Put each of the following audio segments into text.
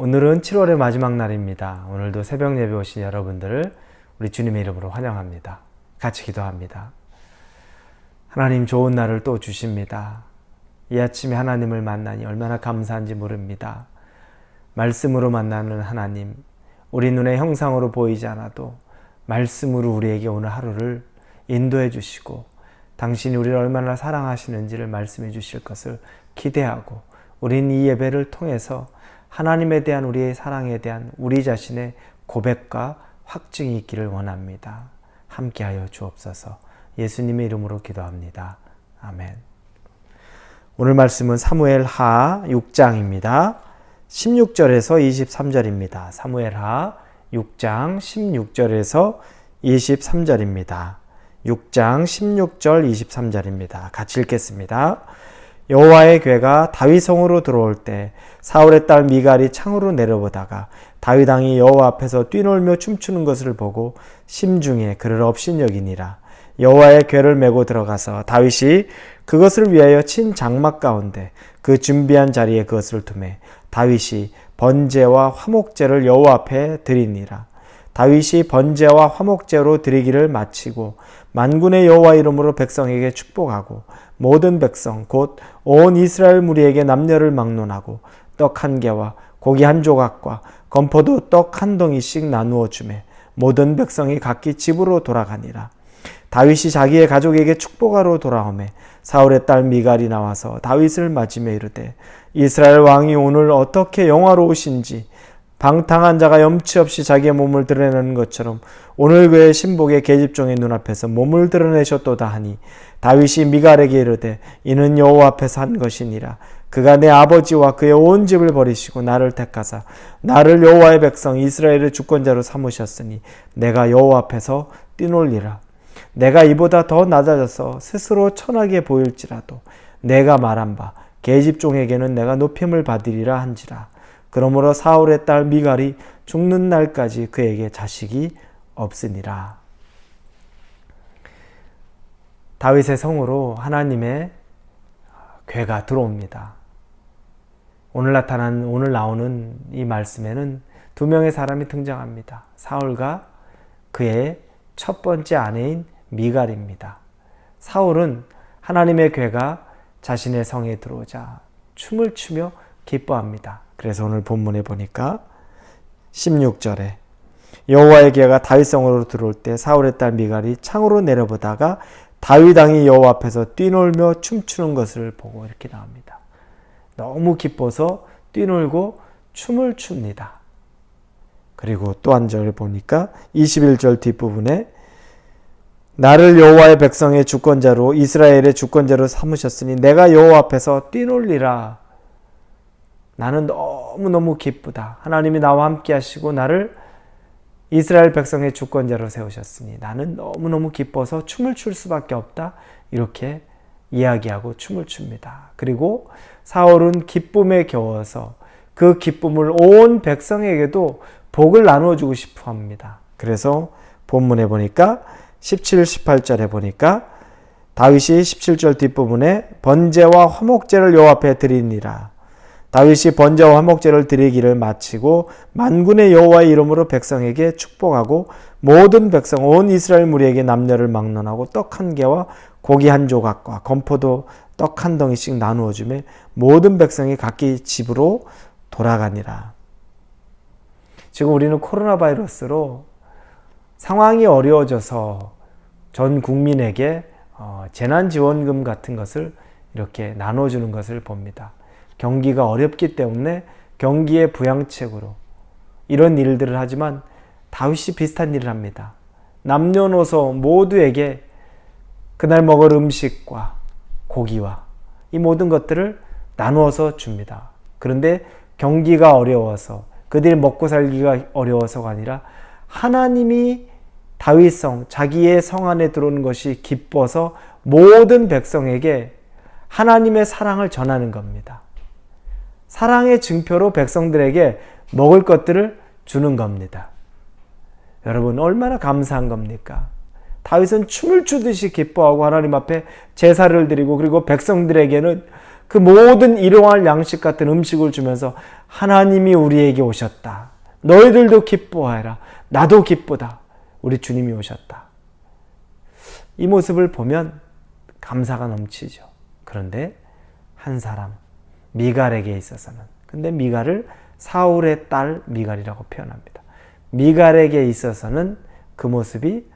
오늘은 7월의 마지막 날입니다. 오늘도 새벽 예배 오신 여러분들을 우리 주님의 이름으로 환영합니다. 같이 기도합니다. 하나님, 좋은 날을 또 주십니다. 이 아침에 하나님을 만나니 얼마나 감사한지 모릅니다. 말씀으로 만나는 하나님, 우리 눈에 형상으로 보이지 않아도 말씀으로 우리에게 오늘 하루를 인도해 주시고 당신이 우리를 얼마나 사랑하시는지를 말씀해 주실 것을 기대하고, 우린 이 예배를 통해서 하나님에 대한 우리의 사랑에 대한 우리 자신의 고백과 확증이 있기를 원합니다. 함께하여 주옵소서. 예수님의 이름으로 기도합니다. 아멘. 오늘 말씀은 사무엘하 6장입니다. 16절에서 23절입니다. 사무엘하 6장 16절에서 23절입니다. 6장 16절 23절입니다. 같이 읽겠습니다. 여호와의 궤가 다윗 성으로 들어올 때 사울의 딸 미갈이 창으로 내려보다가 다윗 왕이 여호와 앞에서 뛰놀며 춤추는 것을 보고 심중에 그를 업신여기니라. 여호와의 궤를 메고 들어가서 다윗이 그것을 위하여 친 장막 가운데 그 준비한 자리에 그것을 두매 다윗이 번제와 화목제를 여호와 앞에 드리니라. 다윗이 번제와 화목제로 드리기를 마치고 만군의 여호와 이름으로 백성에게 축복하고 모든 백성 곧 온 이스라엘 무리에게 남녀를 막론하고 떡 한 개와 고기 한 조각과 건포도 떡 한 덩이씩 나누어 주매 모든 백성이 각기 집으로 돌아가니라. 다윗이 자기의 가족에게 축복하러 돌아오매 사울의 딸 미갈이 나와서 다윗을 맞으며 이르되 이스라엘 왕이 오늘 어떻게 영화로우신지 방탕한 자가 염치 없이 자기의 몸을 드러내는 것처럼 오늘 그의 신복의 계집종의 눈앞에서 몸을 드러내셨도다 하니 다윗이 미갈에게 이르되 이는 여호와 앞에서 한 것이니라. 그가 내 아버지와 그의 온 집을 버리시고 나를 택하사 나를 여호와의 백성 이스라엘의 주권자로 삼으셨으니 내가 여호와 앞에서 뛰놀리라. 내가 이보다 더 낮아져서 스스로 천하게 보일지라도 내가 말한 바 계집종에게는 내가 높임을 받으리라 한지라. 그러므로 사울의 딸 미갈이 죽는 날까지 그에게 자식이 없으니라. 다윗의 성으로 하나님의 궤가 들어옵니다. 오늘 나오는 이 말씀에는 두 명의 사람이 등장합니다. 사울과 그의 첫 번째 아내인 미갈입니다. 사울은 하나님의 궤가 자신의 성에 들어오자 춤을 추며 기뻐합니다. 그래서 오늘 본문에 보니까 16절에 여호와의 궤가 다윗 성으로 들어올 때 사울의 딸 미갈이 창으로 내려보다가 다윗 왕이 여호와 앞에서 뛰놀며 춤추는 것을 보고 이렇게 나옵니다. 너무 기뻐서 뛰놀고 춤을 춥니다. 그리고 또 한 절을 보니까 21절 뒷부분에 나를 여호와의 백성의 주권자로 이스라엘의 주권자로 삼으셨으니 내가 여호와 앞에서 뛰놀리라. 나는 너무너무 기쁘다. 하나님이 나와 함께 하시고 나를 이스라엘 백성의 주권자로 세우셨으니 나는 너무너무 기뻐서 춤을 출 수밖에 없다. 이렇게 이야기하고 춤을 춥니다. 그리고 사울은 기쁨에 겨워서 그 기쁨을 온 백성에게도 복을 나누어 주고 싶어 합니다. 그래서 본문에 보니까 17, 18절에 보니까 다윗이 17절 뒷부분에 번제와 화목제를 여호와 앞에 드리니라. 다윗이 번제와 화목제를 드리기를 마치고 만군의 여호와의 이름으로 백성에게 축복하고 모든 백성 온 이스라엘 무리에게 남녀를 막론하고 떡 한 개와 고기 한 조각과 건포도 떡 한 덩이씩 나누어 주매 모든 백성이 각기 집으로 돌아가니라. 지금 우리는 코로나 바이러스로 상황이 어려워져서 전 국민에게 재난지원금 같은 것을 이렇게 나눠주는 것을 봅니다. 경기가 어렵기 때문에 경기의 부양책으로 이런 일들을 하지만 다윗이 비슷한 일을 합니다. 남녀노소 모두에게 그날 먹을 음식과 고기와 이 모든 것들을 나누어서 줍니다. 그런데 경기가 어려워서 그들이 먹고 살기가 어려워서가 아니라 하나님이 다윗성 자기의 성 안에 들어오는 것이 기뻐서 모든 백성에게 하나님의 사랑을 전하는 겁니다. 사랑의 증표로 백성들에게 먹을 것들을 주는 겁니다. 여러분, 얼마나 감사한 겁니까? 다윗은 춤을 추듯이 기뻐하고 하나님 앞에 제사를 드리고 그리고 백성들에게는 그 모든 일용할 양식 같은 음식을 주면서 하나님이 우리에게 오셨다. 너희들도 기뻐하라. 나도 기쁘다. 우리 주님이 오셨다. 이 모습을 보면 감사가 넘치죠. 그런데 한 사람, 미갈에게 있어서는, 근데 미갈을 사울의 딸 미갈이라고 표현합니다. 미갈에게 있어서는 그 모습이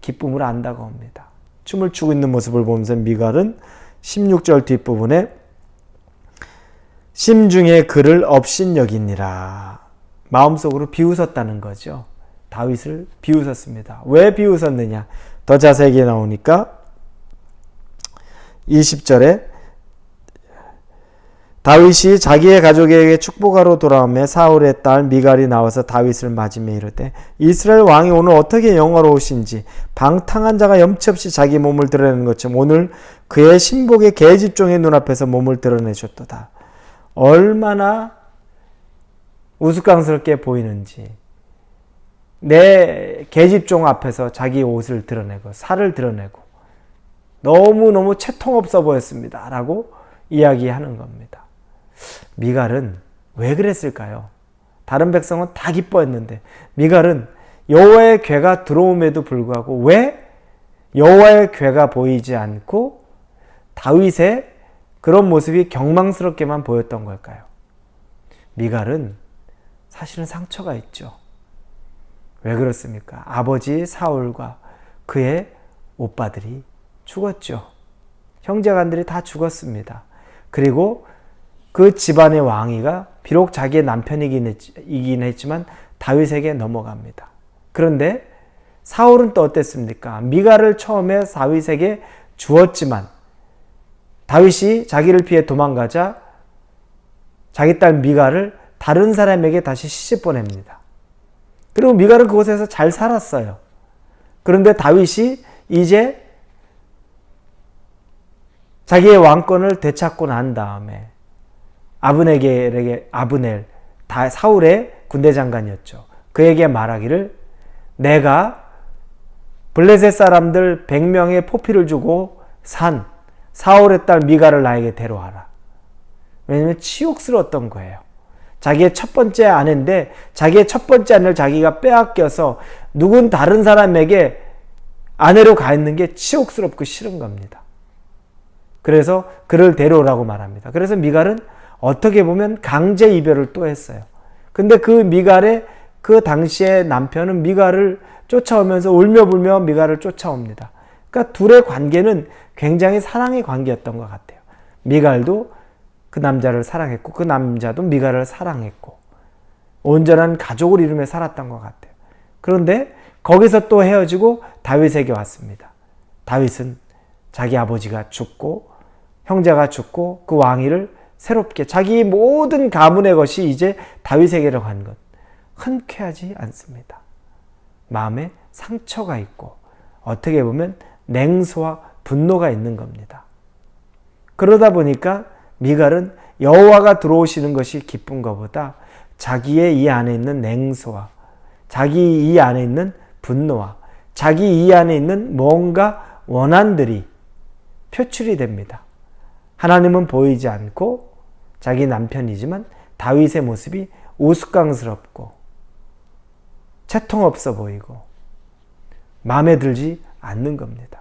기쁨을 안다고 합니다. 춤을 추고 있는 모습을 보면서 미갈은 16절 뒷부분에 심중에 그를 업신여기니라. 마음속으로 비웃었다는 거죠. 다윗을 비웃었습니다. 왜 비웃었느냐? 더 자세하게 나오니까 20절에 다윗이 자기의 가족에게 축복하러 돌아오매 사울의 딸 미갈이 나와서 다윗을 맞으며 이르되 이스라엘 왕이 오늘 어떻게 영화로우신지 방탕한 자가 염치 없이 자기 몸을 드러내는 것처럼 오늘 그의 신복의 계집종의 눈앞에서 몸을 드러내셨도다. 얼마나 우스꽝스럽게 보이는지, 내 계집종 앞에서 자기 옷을 드러내고 살을 드러내고 너무너무 채통없어 보였습니다 라고 이야기하는 겁니다. 미갈은 왜 그랬을까요? 다른 백성은 다 기뻐했는데 미갈은 여호와의 괴가 들어옴에도 불구하고 왜 여호와의 괴가 보이지 않고 다윗의 그런 모습이 경망스럽게만 보였던 걸까요? 미갈은 사실은 상처가 있죠. 왜 그렇습니까? 아버지 사울과 그의 오빠들이 죽었죠. 형제간들이 다 죽었습니다. 그리고 그 집안의 왕위가 비록 자기의 남편이긴 했지만 다윗에게 넘어갑니다. 그런데 사울은 또 어땠습니까? 미갈을 처음에 다윗에게 주었지만 다윗이 자기를 피해 도망가자 자기 딸 미갈을 다른 사람에게 다시 시집 보냅니다. 그리고 미갈은 그곳에서 잘 살았어요. 그런데 다윗이 이제 자기의 왕권을 되찾고 난 다음에 아브넬, 사울의 군대 장관이었죠. 그에게 말하기를 내가 블레셋 사람들 100명의 포피를 주고 산 사울의 딸 미갈을 나에게 데려와라. 왜냐하면 치욕스러웠던 거예요. 자기의 첫 번째 아내인데 자기의 첫 번째 아내를 자기가 빼앗겨서 누군 다른 사람에게 아내로 가 있는 게 치욕스럽고 싫은 겁니다. 그래서 그를 데려오라고 말합니다. 그래서 미갈은 어떻게 보면 강제 이별을 또 했어요. 근데 그 미갈의 그 당시의 남편은 미갈을 쫓아오면서 울며불며 미갈을 쫓아옵니다. 그러니까 둘의 관계는 굉장히 사랑의 관계였던 것 같아요. 미갈도 그 남자를 사랑했고 그 남자도 미갈을 사랑했고 온전한 가족을 이루며 살았던 것 같아요. 그런데 거기서 또 헤어지고 다윗에게 왔습니다. 다윗은 자기 아버지가 죽고 형제가 죽고 그 왕위를 새롭게 자기 모든 가문의 것이 이제 다윗에게로 간 것. 흔쾌하지 않습니다. 마음에 상처가 있고 어떻게 보면 냉소와 분노가 있는 겁니다. 그러다 보니까 미갈은 여호와가 들어오시는 것이 기쁜 것보다 자기의 이 안에 있는 냉소와 자기 이 안에 있는 분노와 자기 이 안에 있는 뭔가 원한들이 표출이 됩니다. 하나님은 보이지 않고 자기 남편이지만 다윗의 모습이 우스꽝스럽고 채통없어 보이고 마음에 들지 않는 겁니다.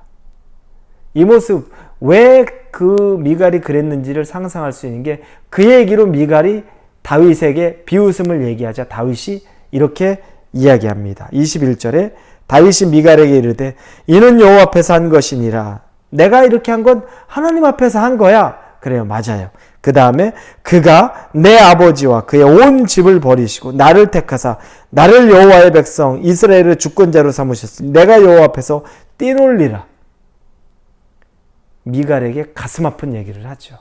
이 모습, 왜 그 미갈이 그랬는지를 상상할 수 있는 게 그 얘기로 미갈이 다윗에게 비웃음을 얘기하자 다윗이 이렇게 이야기합니다. 21절에 다윗이 미갈에게 이르되 이는 여호와 앞에서 한 것이니라. 내가 이렇게 한 건 하나님 앞에서 한 거야. 그래요. 맞아요. 그 다음에 그가 내 아버지와 그의 온 집을 버리시고 나를 택하사 나를 여호와의 백성 이스라엘의 주권자로 삼으셨으니 내가 여호와 앞에서 뛰놀리라. 미갈에게 가슴 아픈 얘기를 하죠.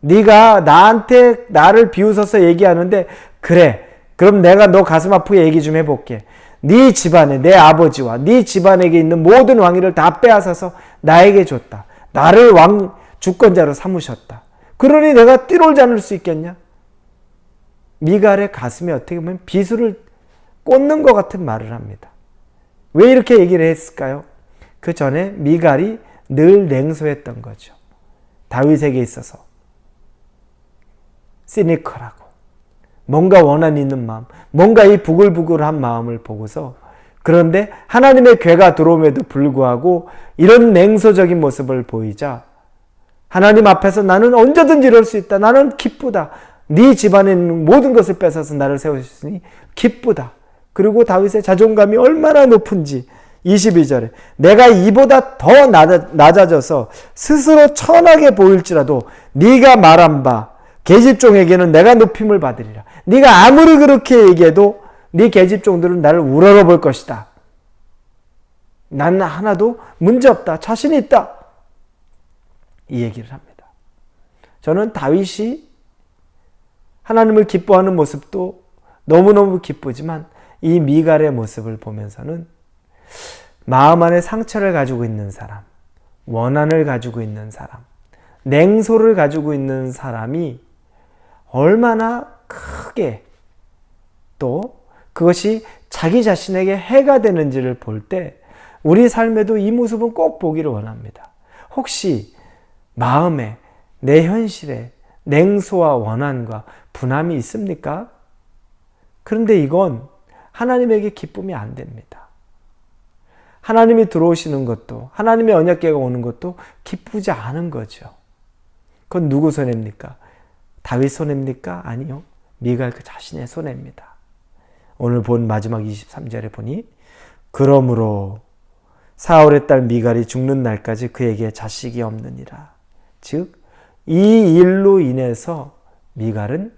네가 나한테 나를 비웃어서 얘기하는데 그래, 그럼 내가 너 가슴 아프게 얘기 좀 해볼게. 네 집안에 내 아버지와 네 집안에게 있는 모든 왕위를 다 빼앗아서 나에게 줬다. 나를 왕 주권자로 삼으셨다. 그러니 내가 뛰놀지 않을 수 있겠냐? 미갈의 가슴에 어떻게 보면 비수를 꽂는 것 같은 말을 합니다. 왜 이렇게 얘기를 했을까요? 그 전에 미갈이 늘 냉소했던 거죠. 다윗에게 있어서 시니컬하고 뭔가 원한이 있는 마음, 뭔가 이 부글부글한 마음을 보고서, 그런데 하나님의 괴가 들어옴에도 불구하고 이런 냉소적인 모습을 보이자 하나님 앞에서 나는 언제든지 이럴 수 있다. 나는 기쁘다. 네 집안에 있는 모든 것을 뺏어서 나를 세우셨으니 기쁘다. 그리고 다윗의 자존감이 얼마나 높은지 22절에 내가 이보다 더 낮아져서 스스로 천하게 보일지라도 네가 말한 바 계집종에게는 내가 높임을 받으리라. 네가 아무리 그렇게 얘기해도 네 계집종들은 나를 우러러볼 것이다. 난 하나도 문제없다. 자신 있다. 이 얘기를 합니다. 저는 다윗이 하나님을 기뻐하는 모습도 너무너무 기쁘지만 이 미갈의 모습을 보면서는 마음 안에 상처를 가지고 있는 사람, 원한을 가지고 있는 사람, 냉소를 가지고 있는 사람이 얼마나 크게 또 그것이 자기 자신에게 해가 되는지를 볼 때 우리 삶에도 이 모습은 꼭 보기를 원합니다. 혹시 마음에, 내 현실에 냉소와 원한과 분함이 있습니까? 그런데 이건 하나님에게 기쁨이 안 됩니다. 하나님이 들어오시는 것도, 하나님의 언약궤가 오는 것도 기쁘지 않은 거죠. 그건 누구 손해입니까? 다윗 손해입니까? 아니요. 미갈 그 자신의 손해입니다. 오늘 본 마지막 23절에 보니 그러므로 사울의 딸 미갈이 죽는 날까지 그에게 자식이 없느니라. 즉, 이 일로 인해서 미갈은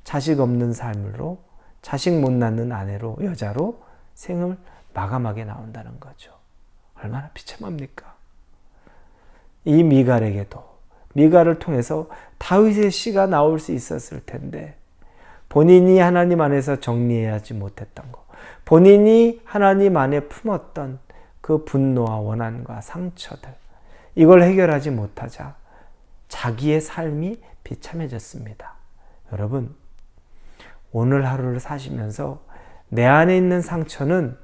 자식 없는 삶으로, 자식 못 낳는 아내로, 여자로 생을 마감하게 나온다는 거죠. 얼마나 비참합니까? 이 미갈에게도, 미갈을 통해서 다윗의 씨가 나올 수 있었을 텐데 본인이 하나님 안에서 정리해야지 못했던 것, 본인이 하나님 안에 품었던 그 분노와 원한과 상처들, 이걸 해결하지 못하자 자기의 삶이 비참해졌습니다. 여러분, 오늘 하루를 사시면서 내 안에 있는 상처는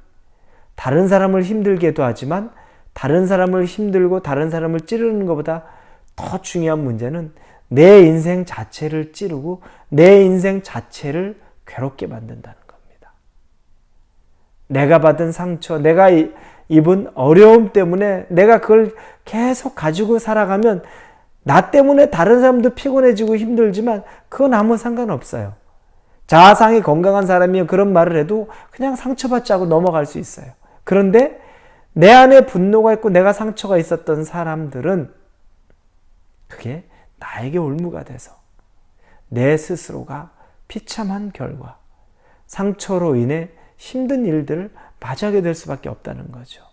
다른 사람을 힘들게도 하지만 다른 사람을 힘들고 다른 사람을 찌르는 것보다 더 중요한 문제는 내 인생 자체를 찌르고 내 인생 자체를 괴롭게 만든다는 겁니다. 내가 받은 상처, 내가 입은 어려움 때문에 내가 그걸 계속 가지고 살아가면 나 때문에 다른 사람도 피곤해지고 힘들지만 그건 아무 상관없어요. 자아상이 건강한 사람이면 그런 말을 해도 그냥 상처받지 않고 넘어갈 수 있어요. 그런데 내 안에 분노가 있고 내가 상처가 있었던 사람들은 그게 나에게 올무가 돼서 내 스스로가 비참한 결과, 상처로 인해 힘든 일들을 맞이하게 될 수밖에 없다는 거죠.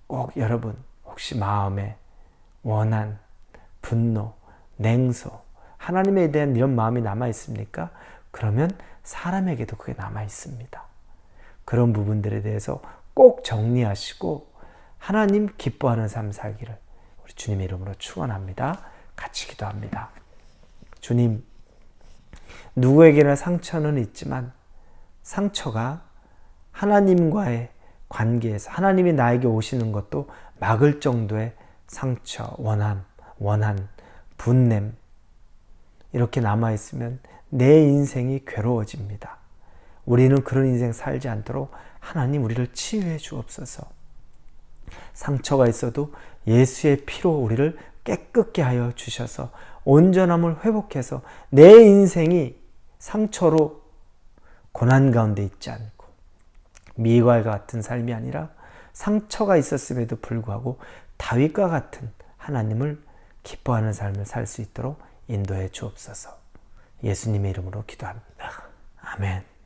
꼭 여러분, 혹시 마음에 원한, 분노, 냉소, 하나님에 대한 이런 마음이 남아 있습니까? 그러면 사람에게도 그게 남아 있습니다. 그런 부분들에 대해서 꼭 정리하시고 하나님 기뻐하는 삶 살기를 우리 주님의 이름으로 축원합니다. 같이 기도합니다. 주님, 누구에게나 상처는 있지만 상처가 하나님과의 관계에서 하나님이 나에게 오시는 것도 막을 정도의 상처, 원한, 분냄 이렇게 남아있으면 내 인생이 괴로워집니다. 우리는 그런 인생 살지 않도록 하나님 우리를 치유해 주옵소서. 상처가 있어도 예수의 피로 우리를 깨끗게 하여 주셔서 온전함을 회복해서 내 인생이 상처로 고난 가운데 있지 않고 미갈과 같은 삶이 아니라 상처가 있었음에도 불구하고 다윗과 같은 하나님을 기뻐하는 삶을 살 수 있도록 인도해 주옵소서. 예수님의 이름으로 기도합니다. 아멘.